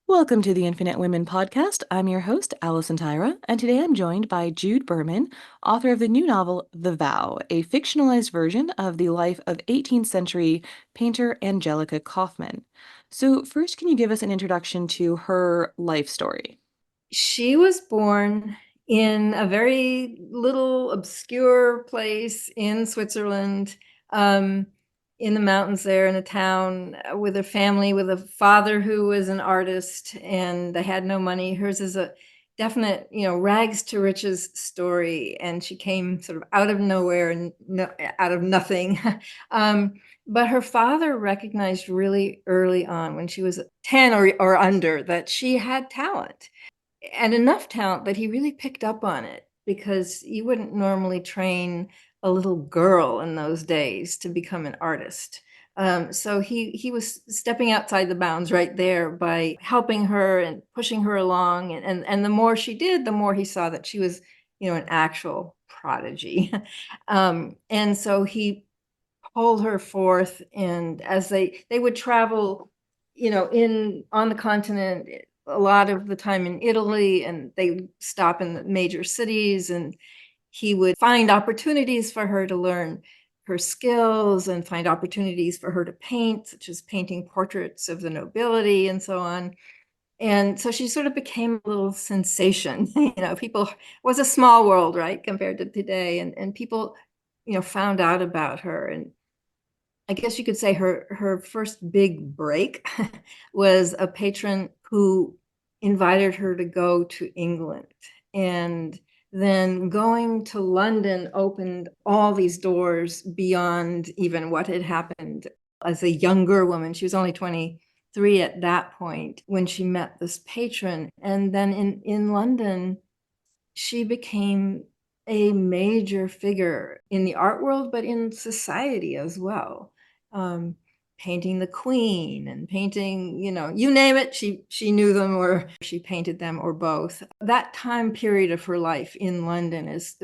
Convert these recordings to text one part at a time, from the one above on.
Welcome to the Infinite Women podcast. I'm your host, Allison Tyra, and today I'm joined by Jude Berman, author of the new novel The Vow, a fictionalized version of the life of 18th century painter Angelica Kauffman. So, first, can you give us an introduction to her life story? She was born in a very little obscure place in Switzerland, um, in the mountains there in a town with a family, with a father who was an artist, and they had no money. Hers is a definite, rags to riches story, and she came sort of out of nowhere and out of nothing. um, but her father recognized really early on, when she was 10 or under, that she had talent, and enough talent that he really picked up on it, because you wouldn't normally train a little girl in those days to become an artist. So he was stepping outside the bounds right there by helping her and pushing her along. And the more she did, the more he saw that she was, an actual prodigy. And so he pulled her forth, and as they would travel, in on the continent, a lot of the time in Italy, and they stop in the major cities, and he would find opportunities for her to learn her skills and find opportunities for her to paint, such as painting portraits of the nobility and so on. And so she sort of became a little sensation. People, it was a small world, right, compared to today, and people, found out about her. And I guess you could say her first big break was a patron who invited her to go to England. And then going to London opened all these doors beyond even what had happened as a younger woman. She was only 23 at that point when she met this patron. And then in London, she became a major figure in the art world, but in society as well. Um, Painting the Queen and painting, you name it, she knew them, or she painted them, or both. That time period of her life in London is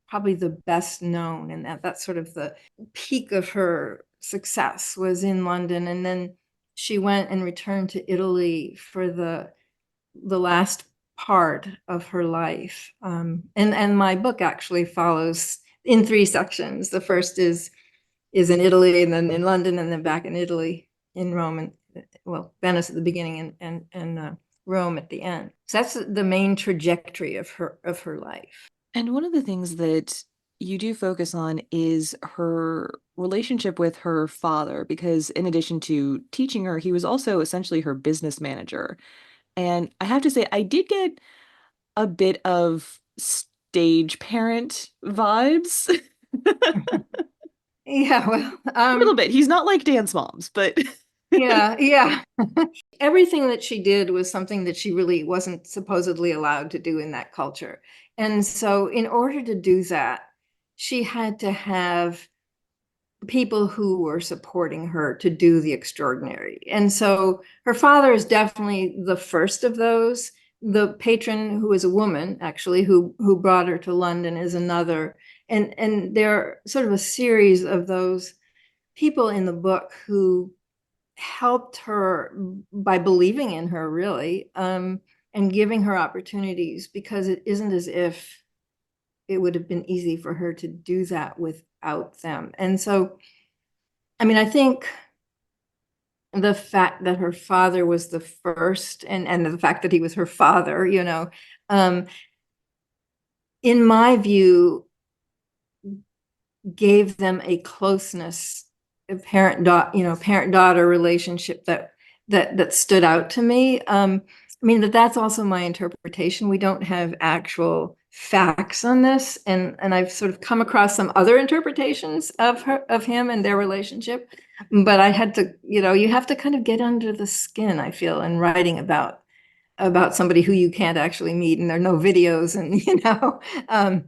probably the best known, and that's sort of the peak of her success was in London. And then she went and returned to Italy for the last part of her life. And my book actually follows in three sections. The first is in Italy, and then in London, and then back in Italy, in Rome, and well, Venice at the beginning, and Rome at the end. So that's the main trajectory of her life. And one of the things that you do focus on is her relationship with her father, because in addition to teaching her, he was also essentially her business manager. And I have to say, I did get a bit of stage parent vibes. Yeah, well, A little bit. He's not like dance moms, but yeah, yeah. Everything that she did was something that she really wasn't supposedly allowed to do in that culture. And so, in order to do that, she had to have people who were supporting her to do the extraordinary. And so, her father is definitely the first of those. The patron, who is a woman, actually, who brought her to London, is another. And there are sort of a series of those people in the book who helped her by believing in her, really, and giving her opportunities, because it isn't as if it would have been easy for her to do that without them. And so, I mean, I think the fact that her father was the first, and the fact that he was her father, um, in my view, gave them a closeness, a parent-daughter relationship that stood out to me. I mean, that's also my interpretation. We don't have actual facts on this, and I've sort of come across some other interpretations of him and their relationship. But I had to, you have to kind of get under the skin, I feel, in writing about somebody who you can't actually meet, and there are no videos, and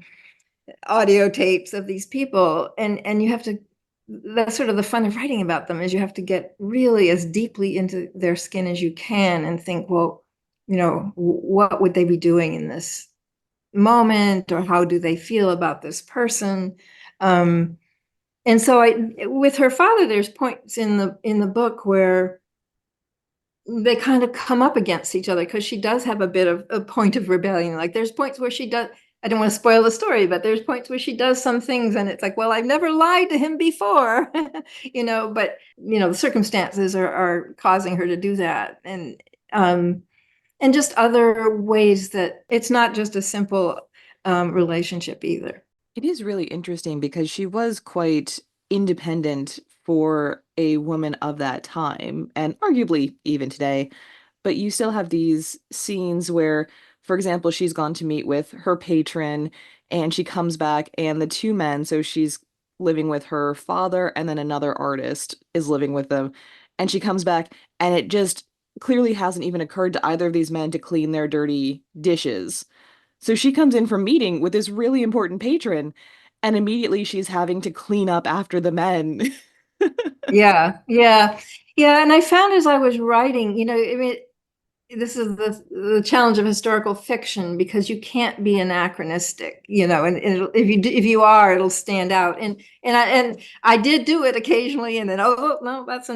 audio tapes of these people, and you have to, that's sort of the fun of writing about them, is you have to get really as deeply into their skin as you can and think, well, what would they be doing in this moment, or how do they feel about this person? And so, with her father, there's points in the book where they kind of come up against each other because she does have a bit of a point of rebellion. Like there's points where she does, I don't want to spoil the story, but there's points where she does some things and it's like, well, I've never lied to him before, but the circumstances are causing her to do that. And just other ways that it's not just a simple relationship either. It is really interesting because she was quite independent for a woman of that time, and arguably even today. But you still have these scenes where, for example, she's gone to meet with her patron and she comes back, and the two men, so she's living with her father, and then another artist is living with them. And she comes back, and it just clearly hasn't even occurred to either of these men to clean their dirty dishes. So she comes in from meeting with this really important patron, and immediately she's having to clean up after the men. Yeah, yeah, yeah. And I found as I was writing, I mean, this is the challenge of historical fiction because you can't be anachronistic, and if you are, it'll stand out. And I did do it occasionally, and then no, that's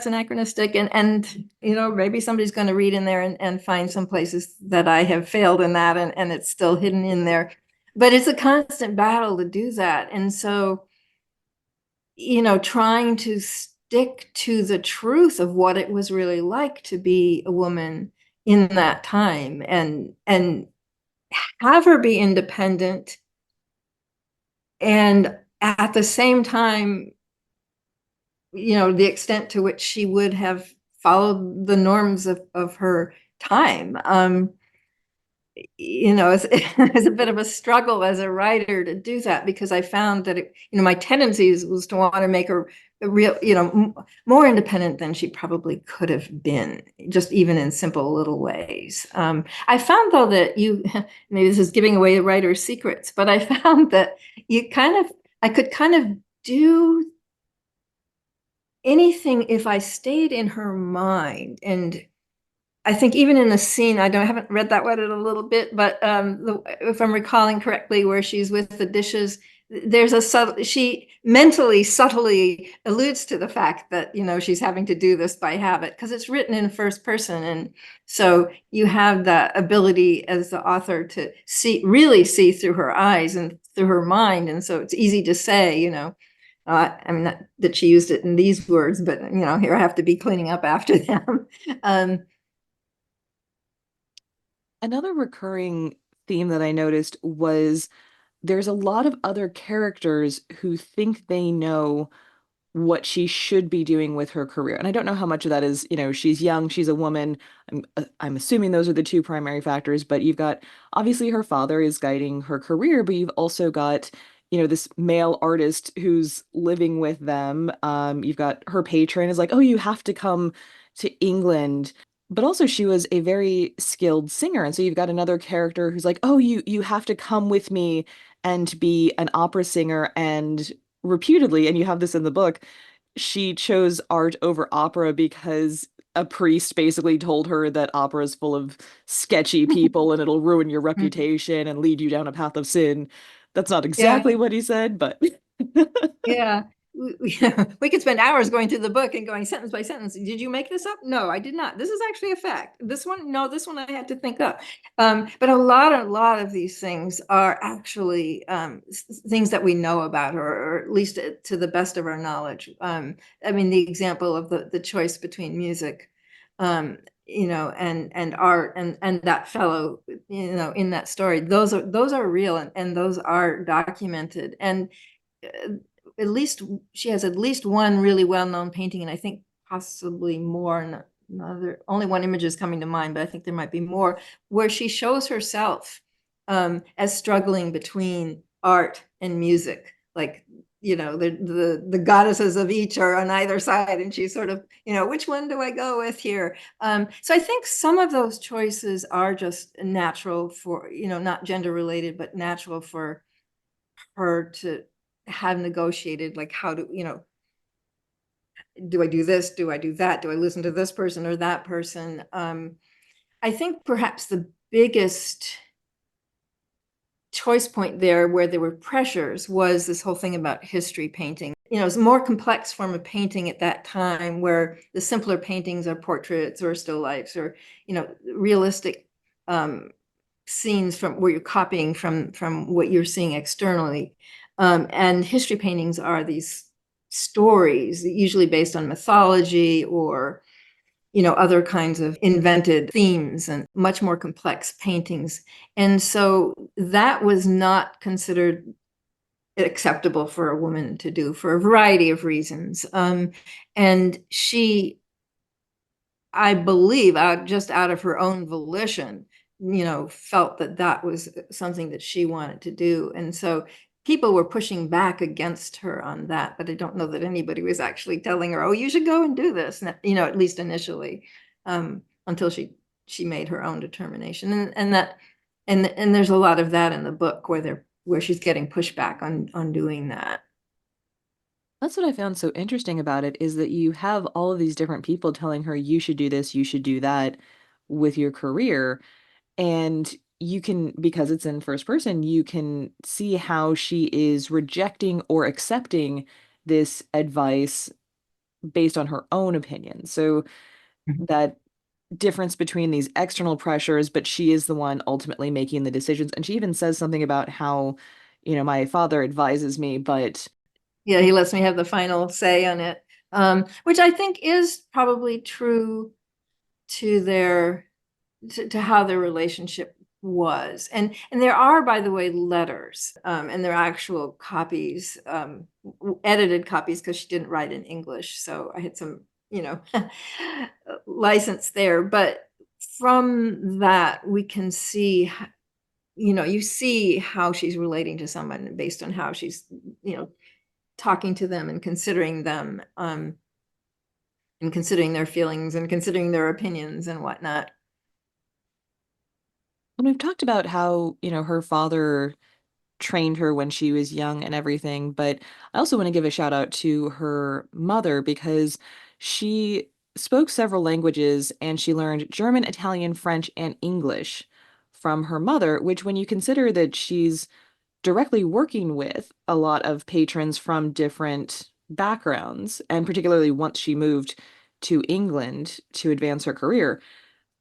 anachronistic, and maybe somebody's going to read in there and find some places that I have failed in that, and it's still hidden in there. But it's a constant battle to do that, and so trying to stick to the truth of what it was really like to be a woman in that time and have her be independent and at the same time, the extent to which she would have followed the norms of her time. It's a bit of a struggle as a writer to do that because I found that my tendencies was to want to make her a real, more independent than she probably could have been, just even in simple little ways. I found though that maybe this is giving away the writer's secrets, but I found that I could kind of do anything if I stayed in her mind. And I think even in the scene, I haven't read that one in a little bit, but if I'm recalling correctly, where she's with the dishes, she mentally subtly alludes to the fact that, she's having to do this by habit because it's written in first person. And so you have that ability as the author to really see through her eyes and through her mind. And so it's easy to say, I mean, not that she used it in these words, but, here I have to be cleaning up after them. um, Another recurring theme that I noticed was there's a lot of other characters who think they know what she should be doing with her career. And I don't know how much of that is, she's young, she's a woman. I'm assuming those are the two primary factors, but you've got obviously her father is guiding her career, but you've also got, this male artist who's living with them. You've got her patron is like, "Oh, you have to come to England." But also she was a very skilled singer. And so you've got another character who's like, "Oh, you have to come with me and be an opera singer." And reputedly, and you have this in the book, she chose art over opera because a priest basically told her that opera is full of sketchy people and it'll ruin your reputation and lead you down a path of sin. That's not yeah. exactly what he said, but Yeah. We could spend hours going through the book and going sentence by sentence. Did you make this up? No, I did not. This is actually a fact. This one, no, this one I had to think up. But a lot of these things are actually things that we know about, or at least to the best of our knowledge. I mean, the example of the choice between music, and art, and that fellow, in that story. Those are real, and those are documented. And uh, at least she has at least one really well-known painting, and I think possibly more. Another, only one image is coming to mind, but I think there might be more, where she shows herself as struggling between art and music. Like, the goddesses of each are on either side, and she's sort of, which one do I go with here? So I think some of those choices are just natural for, not gender related, but natural for her to have negotiated, like, how do I do this? Do I do that? Do I listen to this person or that person? I think perhaps the biggest choice point there where there were pressures was this whole thing about history painting. It's a more complex form of painting at that time, where the simpler paintings are portraits or still lifes, or realistic um, scenes from where you're copying from what you're seeing externally. And history paintings are these stories, usually based on mythology or other kinds of invented themes, and much more complex paintings. And so that was not considered acceptable for a woman to do for a variety of reasons. And she, I believe, just out of her own volition, felt that that was something that she wanted to do. And so people were pushing back against her on that, but I don't know that anybody was actually telling her, "Oh, you should go and do this," at least initially, until she made her own determination. And there's a lot of that in the book, where she's getting pushback on doing that. That's what I found so interesting about it is that you have all of these different people telling her you should do this, you should do that with your career. And you can, because it's in first person, you can see how she is rejecting or accepting this advice based on her own opinion. So that difference between these external pressures, but she is the one ultimately making the decisions. And she even says something about how, my father advises me, but Yeah, he lets me have the final say on it, which I think is probably true to to how their relationship was. And there are, by the way, letters, and there are actual copies, edited copies, because she didn't write in English, so I had some, license there. But from that, we can see, you see how she's relating to someone based on how she's, talking to them and considering them, and considering their feelings and considering their opinions and whatnot. when we've talked about how, her father trained her when she was young and everything, but I also want to give a shout out to her mother because she spoke several languages and she learned German, Italian, French, and English from her mother, which when you consider that she's directly working with a lot of patrons from different backgrounds, and particularly once she moved to England to advance her career,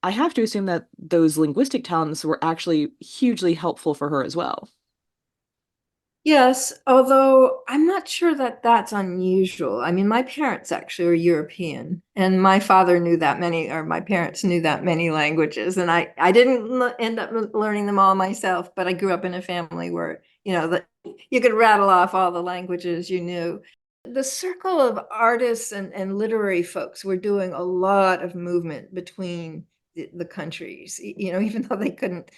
I have to assume that those linguistic talents were actually hugely helpful for her as well. Yes, although I'm not sure that that's unusual. I mean, my parents actually are European, and my father knew that many, or my parents knew that many languages, and I didn't end up learning them all myself, but I grew up in a family where, you could rattle off all the languages you knew. The circle of artists and literary folks were doing a lot of movement between the countries, even though they couldn't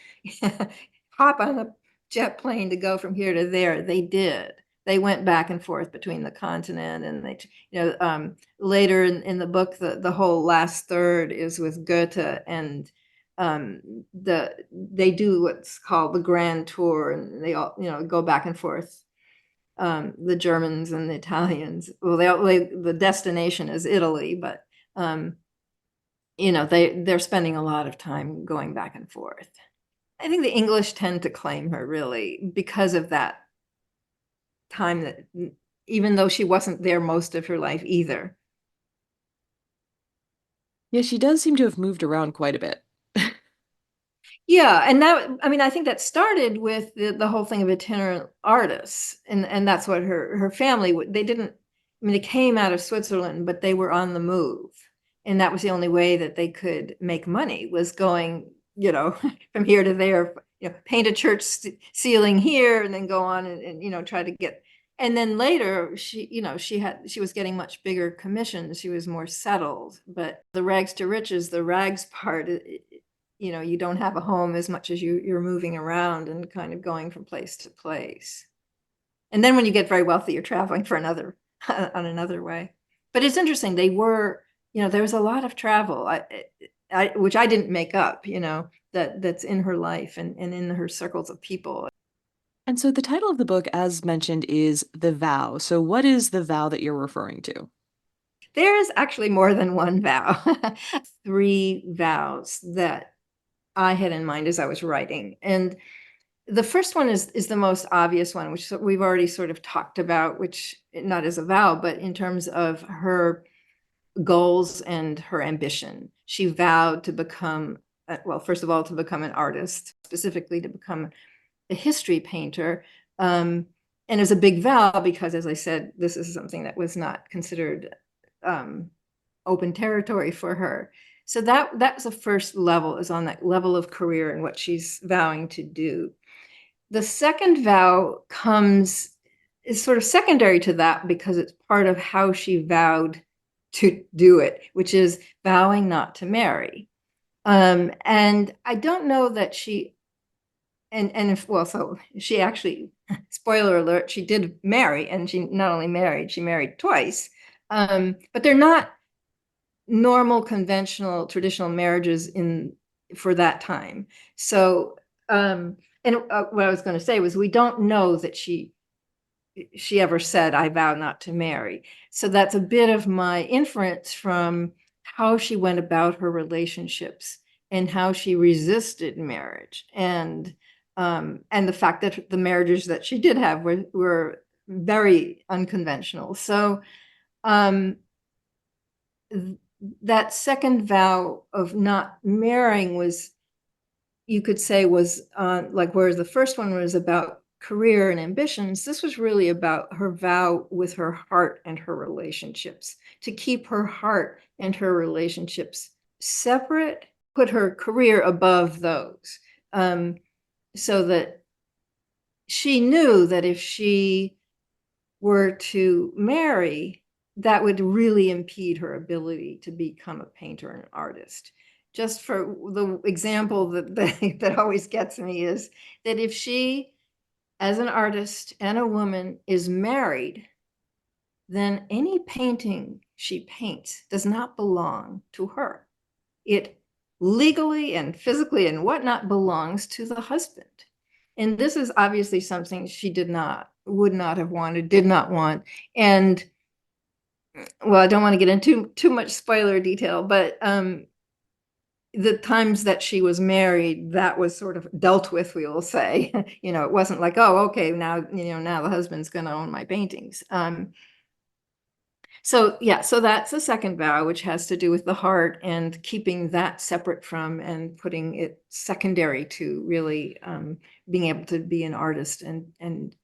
hop on a jet plane to go from here to there. They did. They went back and forth between the continent, and later in the book, the whole last third is with Goethe, and they do what's called the Grand Tour, and they all go back and forth. The Germans and the Italians. Well, the destination is Italy, but they're spending a lot of time going back and forth. I think the English tend to claim her, really, because of that time, that even though she wasn't there most of her life either. Yeah, she does seem to have moved around quite a bit. Yeah, and I mean, I think that started with the whole thing of itinerant artists, and that's what her family they didn't. I mean, they came out of Switzerland, but they were on the move, and that was the only way that they could make money, was going, from here to there. Paint a church ceiling here, and then go on and try to get. And then later, she was getting much bigger commissions. She was more settled, but the rags to riches, the rags part, you don't have a home as much as you're moving around and kind of going from place to place. And then when you get very wealthy, you're traveling for another on another way. But it's interesting. There was a lot of travel, which I didn't make up, that's in her life, and in her circles of people. And so the title of the book, as mentioned, is The Vow. So what is the vow that you're referring to? There's actually more than one vow. Three vows that I had in mind as I was writing. And The first one is the most obvious one, which we've already sort of talked about, which not as a vow, but in terms of her goals and her ambition. She vowed to become, well, first of all, to become an artist, specifically to become a history painter. And it was a big vow because, as I said, this is something that was not considered open territory for her. So that's the first level, is on that level of career and what she's vowing to do. The second vow is sort of secondary to that because it's part of how she vowed to do it, which is vowing not to marry. And I don't know that she, and if, well, so she actually, spoiler alert, she did marry, and she not only married, she married twice. But they're not normal, conventional, traditional marriages in for that time. So, and what I was going to say was, we don't know that she ever said, "I vow not to marry." So that's a bit of my inference from how she went about her relationships and how she resisted marriage, and the fact that the marriages that she did have were very unconventional. So um, that second vow of not marrying was, you could say, was like, whereas the first one was about career and ambitions, this was really about her vow with her heart and her relationships, to keep her heart and her relationships separate, put her career above those, um, so that she knew that if she were to marry, that would really impede her ability to become a painter and an artist. Just for the example that always gets me is that if she, as an artist and a woman, is married, then any painting she paints does not belong to her. It legally and physically and whatnot belongs to the husband. And this is obviously something she would not have wanted, did not want. And well, I don't want to get into too much spoiler detail, but the times that she was married, that was sort of dealt with, we will say. It wasn't like, oh, okay, now the husband's going to own my paintings. So yeah, so that's the second vow, which has to do with the heart and keeping that separate from and putting it secondary to really being able to be an artist, and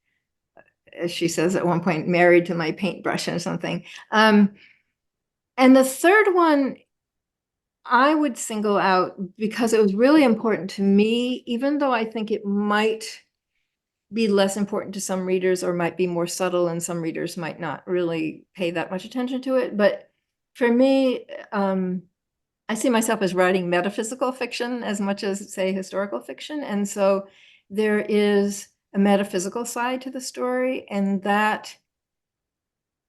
as she says at one point, married to my paintbrush or something. And the third one I would single out because it was really important to me, even though I think it might be less important to some readers or might be more subtle, and some readers might not really pay that much attention to it. But for me, I see myself as writing metaphysical fiction as much as, say, historical fiction. And so there is a metaphysical side to the story, and that,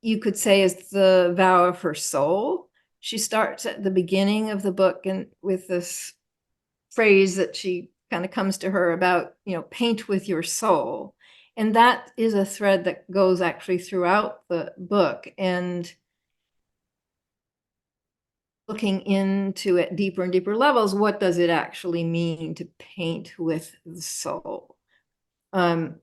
you could say, is the vow of her soul. She starts at the beginning of the book and with this phrase that she kind of comes to her about, paint with your soul. And that is a thread that goes actually throughout the book, and looking into it deeper and deeper levels, what does it actually mean to paint with the soul? And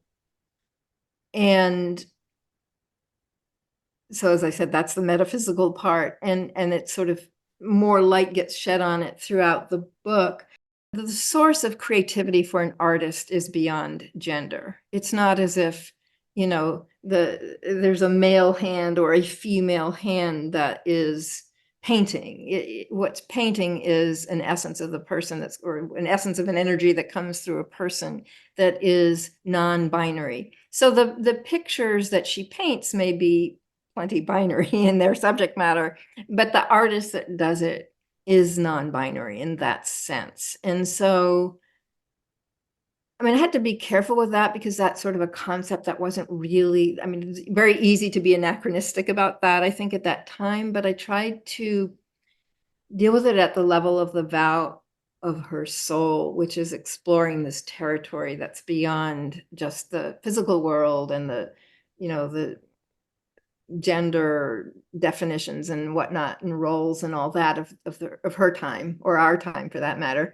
so, as I said, that's the metaphysical part, and it's sort of more light gets shed on it throughout the book. The source of creativity for an artist is beyond gender. It's not as if, there's a male hand or a female hand that is painting. What's painting is an essence of the person, or an essence of an energy that comes through a person, that is non-binary. So the pictures that she paints may be plenty binary in their subject matter, but the artist that does it is non-binary in that sense. And so, I had to be careful with that because that's sort of a concept that wasn't really, it's very easy to be anachronistic about that, I think, at that time, but I tried to deal with it at the level of the vow of her soul, which is exploring this territory that's beyond just the physical world and the gender definitions and whatnot and roles and all that of her time, or our time for that matter.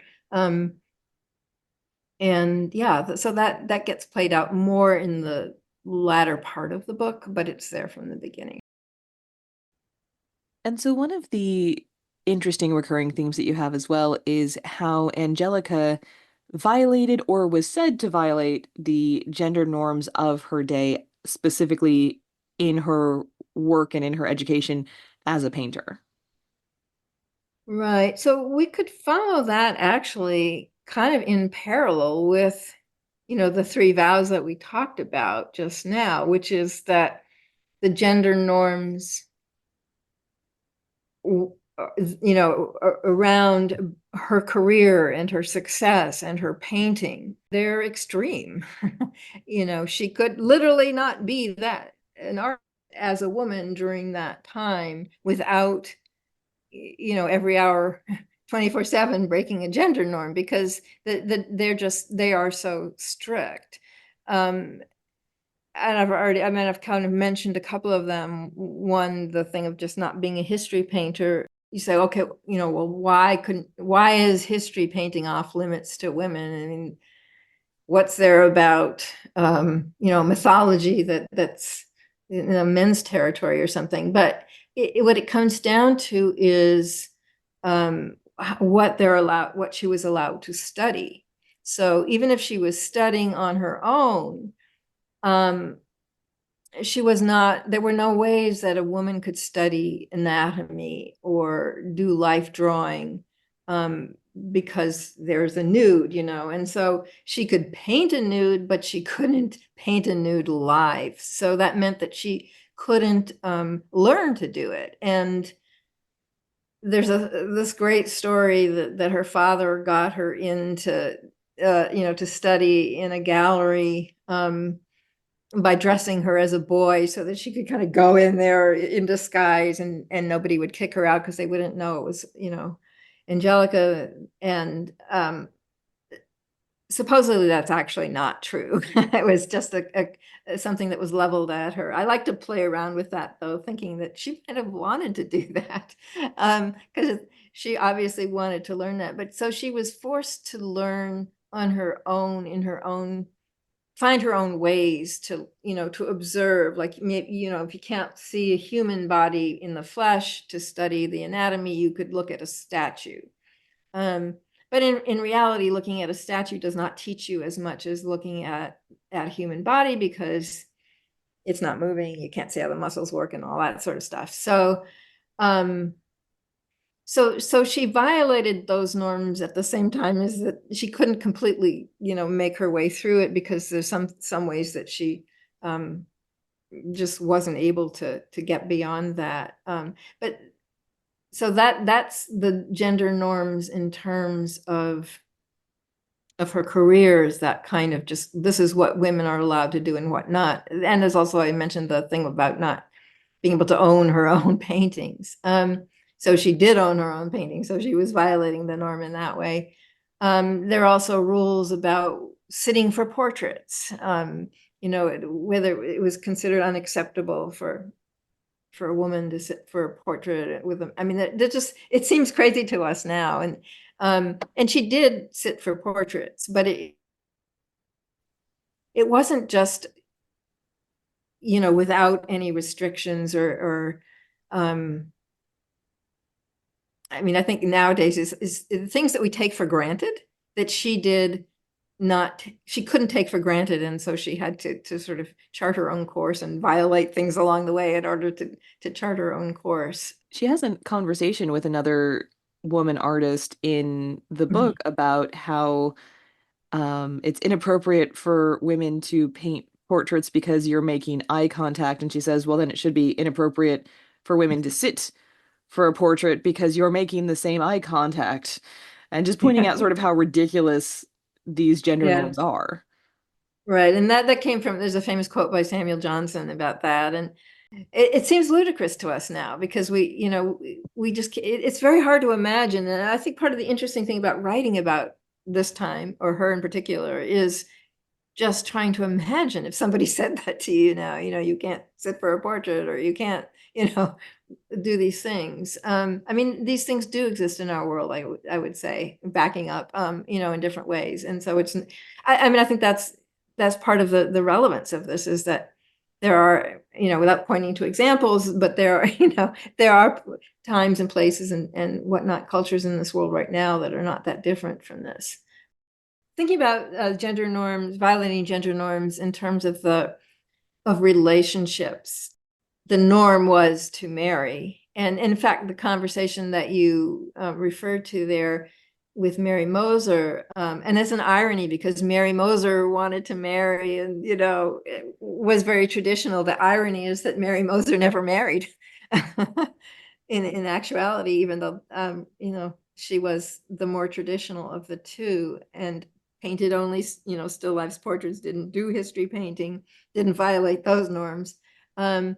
And yeah, so that gets played out more in the latter part of the book, but it's there from the beginning. And so one of the interesting recurring themes that you have as well is how Angelica violated or was said to violate the gender norms of her day, specifically in her work and in her education as a painter. Right. So we could follow that actually kind of in parallel with, the three vows that we talked about just now, which is that the gender norms, around her career and her success and her painting, they're extreme. She could literally not be that an art as a woman during that time without every hour 24/7 breaking a gender norm because they are so strict. um and I've kind of mentioned a couple of them. One, the thing of just not being a history painter. You say, okay, well, why is history painting off limits to women? I mean, what's there about mythology that's men's territory or something? But what it comes down to is what she was allowed to study. So even if she was studying on her own, um, she was not, there were no ways that a woman could study anatomy or do life drawing, um, because there's a nude, and so she could paint a nude, but she couldn't paint a nude live. So that meant that she couldn't learn to do it. And there's this great story that her father got her into, to study in a gallery, by dressing her as a boy so that she could kind of go in there in disguise, and nobody would kick her out because they wouldn't know it was, Angelica. And supposedly that's actually not true. It was just something that was leveled at her. I like to play around with that though, thinking that she might have wanted to do that, because she obviously wanted to learn that. But so she was forced to learn on her own, in her own, find her own ways to, to observe. Like, maybe, if you can't see a human body in the flesh to study the anatomy, you could look at a statue. um, but in reality, looking at a statue does not teach you as much as looking at a human body, because it's not moving, you can't see how the muscles work and all that sort of stuff. Um so she violated those norms at the same time as that she couldn't completely, make her way through it, because there's some ways that she um, just wasn't able to get beyond that. But so that's the gender norms in terms of her careers, that kind of just, this is what women are allowed to do and what not. And there's also, I mentioned the thing about not being able to own her own paintings. So she did own her own paintings, so she was violating the norm in that way. There are also rules about sitting for portraits. Whether it was considered unacceptable for a woman to sit for a portrait with them. I mean, that just, it seems crazy to us now. And she did sit for portraits, but it wasn't just, without any restrictions or um, I mean, I think nowadays is the things that we take for granted that she did not, she couldn't take for granted. And so she had to sort of chart her own course and violate things along the way in order to chart her own course. She has a conversation with another woman artist in the Mhm. book about how it's inappropriate for women to paint portraits because you're making eye contact. And she says, well, then it should be inappropriate for women to sit for a portrait because you're making the same eye contact. And just pointing out Yeah. sort of how ridiculous these gender Yeah. norms are. Right. And that came from, there's a famous quote by Samuel Johnson about that. And it seems ludicrous to us now because we just, it's very hard to imagine. And I think part of the interesting thing about writing about this time, or her in particular, is just trying to imagine if somebody said that to you now, you can't sit for a portrait, or you can't, you know, do these things. I mean, these things do exist in our world, I would say, backing up, in different ways. And so I mean, I think that's part of the relevance of this is that there are, without pointing to examples, but there are, there are times and places and whatnot, cultures in this world right now that are not that different from this. Thinking about gender norms, violating gender norms in terms of relationships, the norm was to marry. And in fact, the conversation that you referred to there with Mary Moser, and it's an irony because Mary Moser wanted to marry and, it was very traditional. The irony is that Mary Moser never married in actuality, even though, she was the more traditional of the two and painted only, still lifes, portraits, didn't do history painting, didn't violate those norms. Um,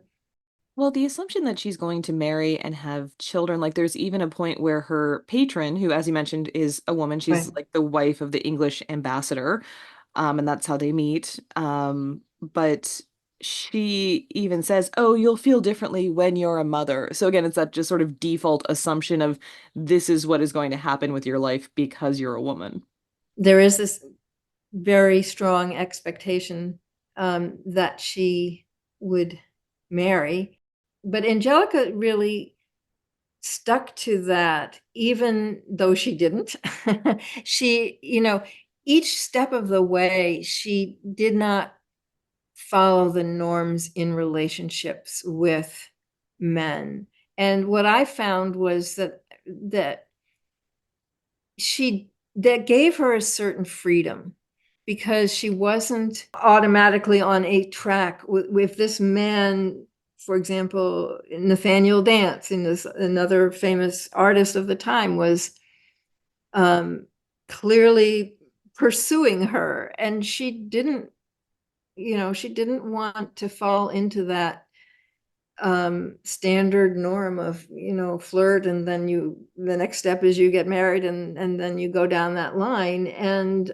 Well, the assumption that she's going to marry and have children, like there's even a point where her patron, who, as you mentioned, is a woman, she's right. like the wife of the English ambassador, and that's how they meet. But she even says, "Oh, you'll feel differently when you're a mother." So again, it's that just sort of default assumption of this is what is going to happen with your life because you're a woman. There is this very strong expectation that she would marry. But Angelica really stuck to that, even though she didn't. She, each step of the way, she did not follow the norms in relationships with men. And what I found was that she that gave her a certain freedom because she wasn't automatically on a track with this man. For example, Nathaniel Dance, in this another famous artist of the time, was um, clearly pursuing her, and she didn't want to fall into that standard norm of, flirt, and then the next step is you get married, and then you go down that line. And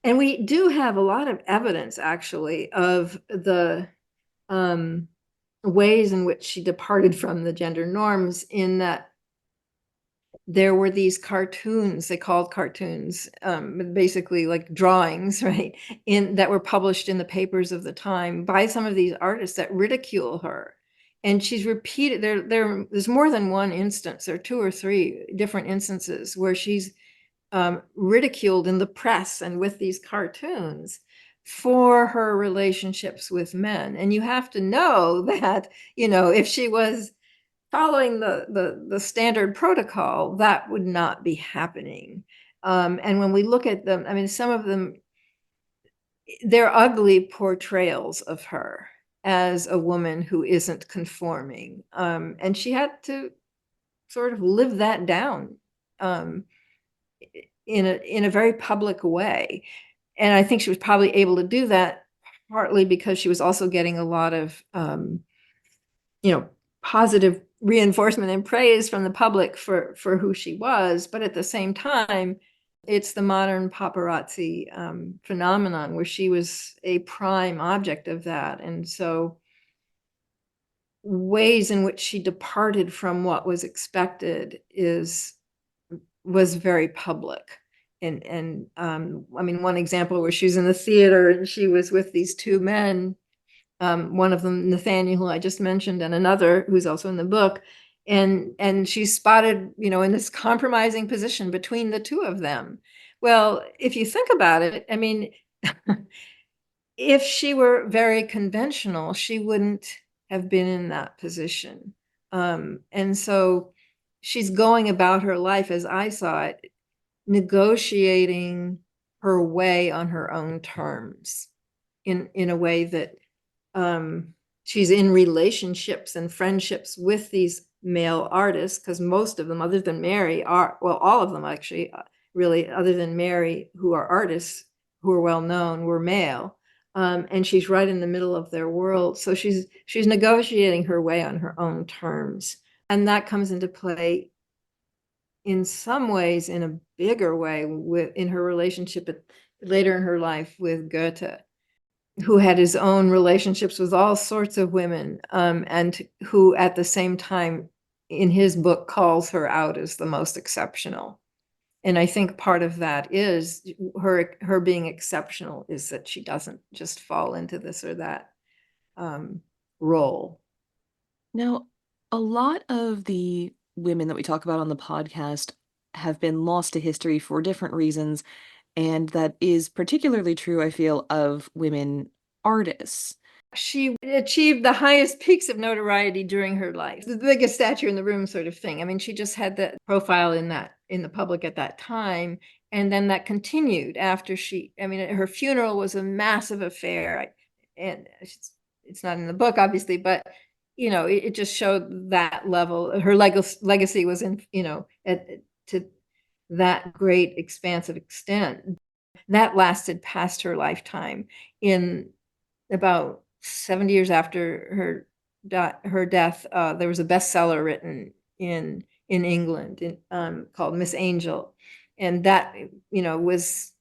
we do have a lot of evidence actually of the um ways in which she departed from the gender norms, in that there were these cartoons, they called cartoons, basically like drawings, right, in that were published in the papers of the time by some of these artists that ridicule her. And she's repeated there's more than one instance, or two or three different instances where she's ridiculed in the press and with these cartoons for her relationships with men. And you have to know that, if she was following the standard protocol, that would not be happening. And when we look at them, I mean, some of them, they're ugly portrayals of her as a woman who isn't conforming. And she had to sort of live that down um, in a very public way. And I think she was probably able to do that partly because she was also getting a lot of you know, positive reinforcement and praise from the public for who she was. But at the same time, it's the modern paparazzi phenomenon where she was a prime object of that. And so ways in which she departed from what was expected was very public. And I mean, one example where she was in the theater and she was with these two men, one of them Nathaniel, who I just mentioned, and another who's also in the book, and she's spotted, in this compromising position between the two of them. Well, if you think about it, I mean, if she were very conventional, she wouldn't have been in that position. And so she's going about her life, as I saw it, negotiating her way on her own terms, in a way that she's in relationships and friendships with these male artists, because most of them, other than Mary, are, well, all of them actually, really, other than Mary, who are artists who are well known, were male. And she's right in the middle of their world. So she's negotiating her way on her own terms. And that comes into play in some ways in a bigger way in her relationship later in her life with Goethe. who had his own relationships with all sorts of women, and who at the same time in his book calls her out as the most exceptional. And I think part of that is her being exceptional is that she doesn't just fall into this or that um, role. Now, a lot of the women that we talk about on the podcast have been lost to history for different reasons, and that is particularly true, I feel, of women artists. She achieved the highest peaks of notoriety during her life, the biggest statue in the room sort of thing. I mean, she just had that profile in the public at that time. And then that continued after I mean, her funeral was a massive affair. And it's not in the book, obviously, but it just showed that level. Her legacy was in, to that great expansive extent. That lasted past her lifetime. In about 70 years after her death, there was a bestseller written in England called Miss Angel, and that was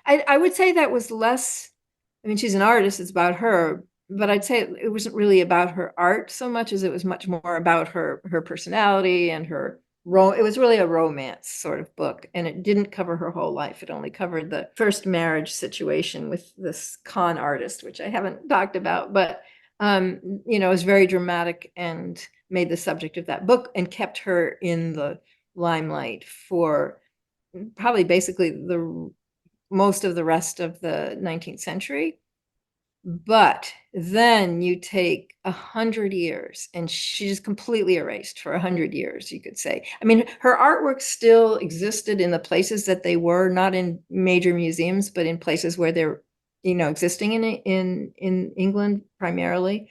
I would say that was less. I mean, she's an artist; it's about her, but I'd say it wasn't really about her art so much as it was much more about her personality and her it was really a romance sort of book, and it didn't cover her whole life. It only covered the first marriage situation with this con artist, which I haven't talked about, but it was very dramatic and made the subject of that book and kept her in the limelight for probably basically the most of the rest of the 19th century. But then you take 100 years and she's completely erased for 100 years, you could say. I mean, her artwork still existed in the places that they were, not in major museums, but in places where they're, existing in England primarily.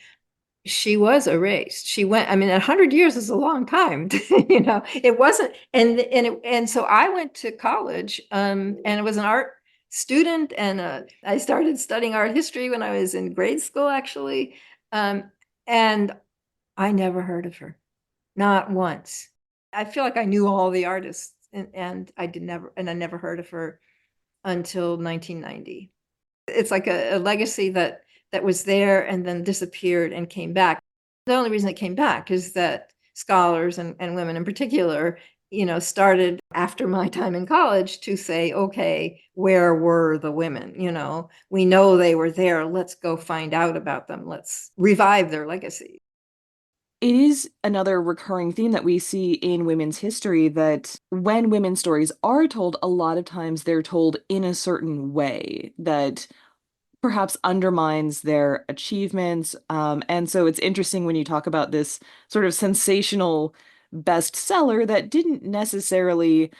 She was erased. She went, I mean, 100 years is a long time. It wasn't, and so I went to college, and it was an art student, and I started studying art history when I was in grade school, actually, and I never heard of her, not once. I feel like I knew all the artists, and I never heard of her until 1990. It's like a legacy that was there and then disappeared and came back. The only reason it came back is that scholars and women in particular, started after my time in college to say, okay, where were the women? We know they were there. Let's go find out about them. Let's revive their legacy. It is another recurring theme that we see in women's history that when women's stories are told, a lot of times they're told in a certain way that perhaps undermines their achievements. And so it's interesting when you talk about this sort of sensational bestseller that didn't necessarily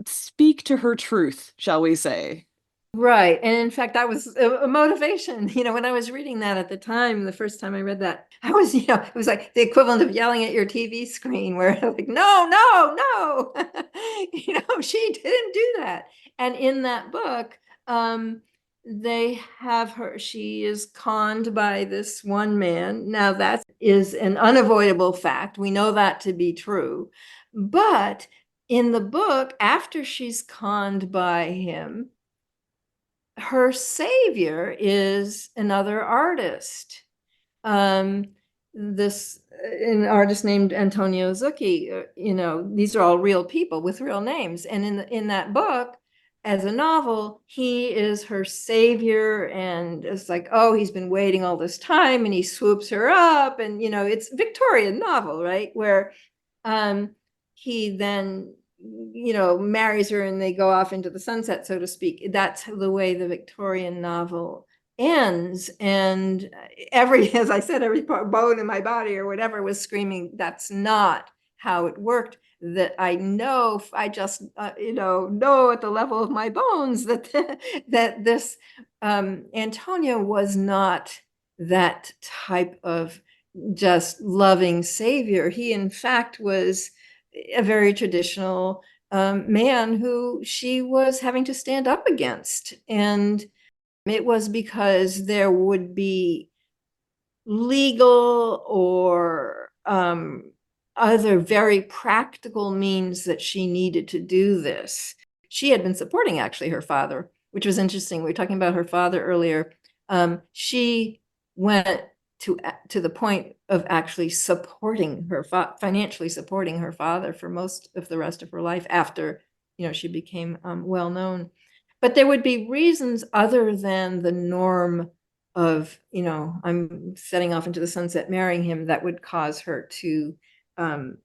speak to her truth, shall we say. Right. And in fact, that was a motivation. When I was reading that at the time, the first time I read that, I was, it was like the equivalent of yelling at your TV screen where like, no, no, no, she didn't do that. And in that book, they have her, she is conned by this one man. Now that is an unavoidable fact. We know that to be true. But in the book, after she's conned by him, her savior is another artist. Um, this an artist named Antonio Zucchi. These are all real people with real names, and in that book, as a novel, he is her savior, and it's like, oh, he's been waiting all this time, and he swoops her up, and it's a Victorian novel, right? Where he then marries her and they go off into the sunset, so to speak. That's the way the Victorian novel ends. And as I said, every bone in my body or whatever was screaming, that's not how it worked. That I know, I just know at the level of my bones that that this Antonio was not that type of just loving savior. He in fact was a very traditional man who she was having to stand up against. And it was because there would be legal or other very practical means that she needed to do this. She had been supporting actually her father, which was interesting. We were talking about her father earlier. She went to the point of actually supporting her financially supporting her father for most of the rest of her life after she became well known. But there would be reasons other than the norm of I'm setting off into the sunset marrying him that would cause her um,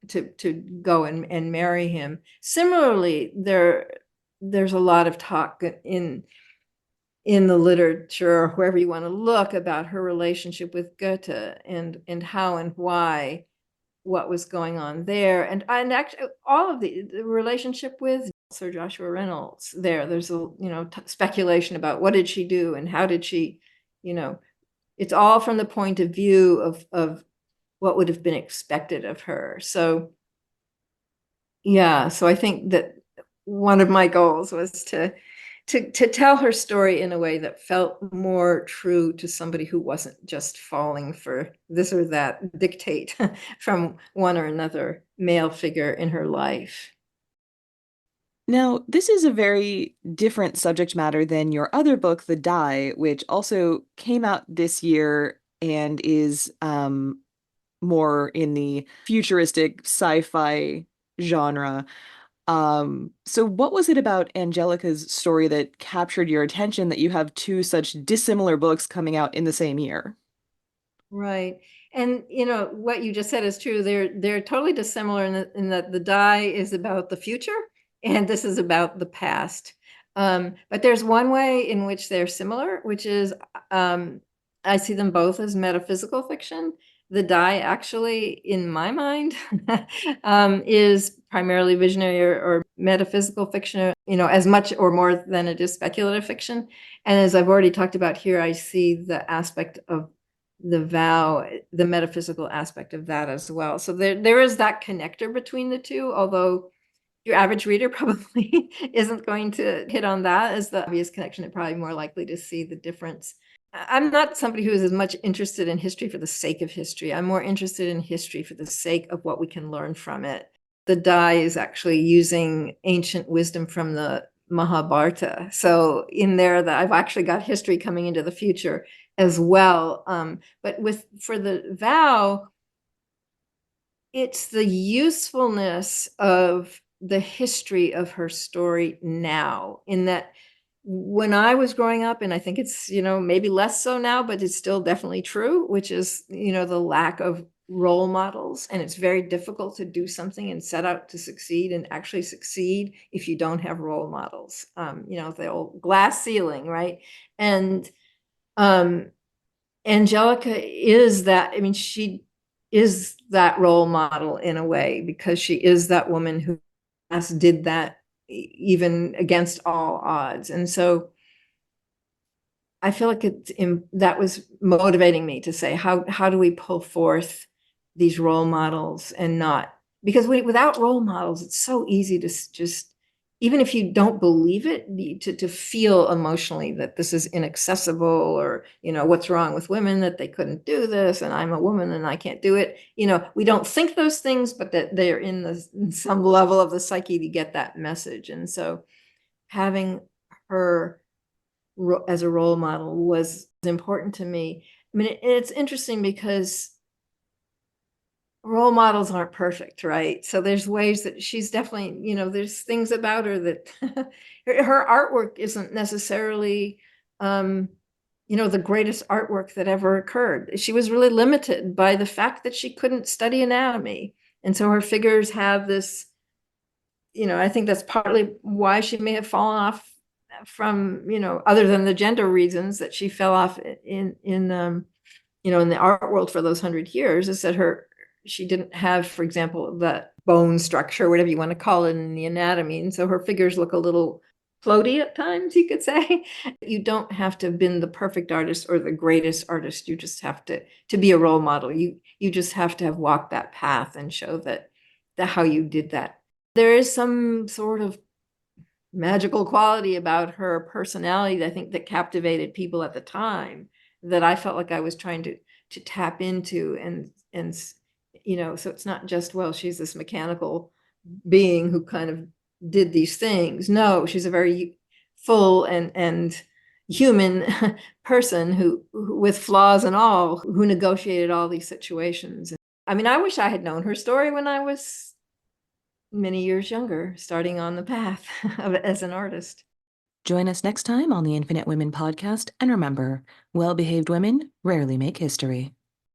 to go and marry him. Similarly, there's a lot of talk in the literature, or wherever you want to look, about her relationship with Goethe and how and why, what was going on there, and actually all of the relationship with Sir Joshua Reynolds. There's a speculation about what did she do and how did she, you know, it's all from the point of view of what would have been expected of her. So yeah, so I think that one of my goals was to tell her story in a way that felt more true to somebody who wasn't just falling for this or that dictate from one or another male figure in her life. Now, this is a very different subject matter than your other book, The Die, which also came out this year and is more in the futuristic sci-fi genre. So what was it about Angelica's story that captured your attention that you have two such dissimilar books coming out in the same year? Right. And what you just said is true. They're totally dissimilar in that the die is about the future and this is about the past. But there's one way in which they're similar, which is I see them both as metaphysical fiction. The die actually, in my mind, is primarily visionary or metaphysical fiction, as much or more than it is speculative fiction. And as I've already talked about here, I see the aspect of the vow, the metaphysical aspect of that as well. So there is that connector between the two, although your average reader probably isn't going to hit on that as the obvious connection. They're probably more likely to see the difference. I'm not somebody who is as much interested in history for the sake of history. I'm more interested in history for the sake of what we can learn from it. The die is actually using ancient wisdom from the Mahabharata. So in there, that I've actually got history coming into the future as well. But for the vow, it's the usefulness of the history of her story now, in that when I was growing up, and I think it's, maybe less so now, but it's still definitely true, which is, the lack of role models. And it's very difficult to do something and set out to succeed and actually succeed if you don't have role models. The old glass ceiling, right? And Angelica is that. I mean, she is that role model in a way, because she is that woman who did that even against all odds. And so I feel like that was motivating me to say, how do we pull forth these role models, and not, because without role models, it's so easy to just, even if you don't believe it, to feel emotionally that this is inaccessible, or, what's wrong with women that they couldn't do this, and I'm a woman and I can't do it. We don't think those things, but that they're in some level of the psyche to get that message. And so having her as a role model was important to me. I mean, it's interesting because role models aren't perfect, right? So there's ways that she's definitely, there's things about her that her artwork isn't necessarily, the greatest artwork that ever occurred. She was really limited by the fact that she couldn't study anatomy. And so her figures have this, I think that's partly why she may have fallen off from, other than the gender reasons that she fell off in the art world for those 100 years, is that she didn't have, for example, the bone structure, whatever you want to call it, in the anatomy. And so her figures look a little floaty at times, you could say. You don't have to have been the perfect artist or the greatest artist. You just have to be a role model. You just have to have walked that path and show that how you did that. There is some sort of magical quality about her personality that I think that captivated people at the time, that I felt like I was trying to tap into. And so it's not just, well, she's this mechanical being who kind of did these things. No, she's a very full and human person who, with flaws and all, who negotiated all these situations. I mean, I wish I had known her story when I was many years younger, starting on the path as an artist. Join us next time on the Infinite Women podcast, and remember, well-behaved women rarely make history.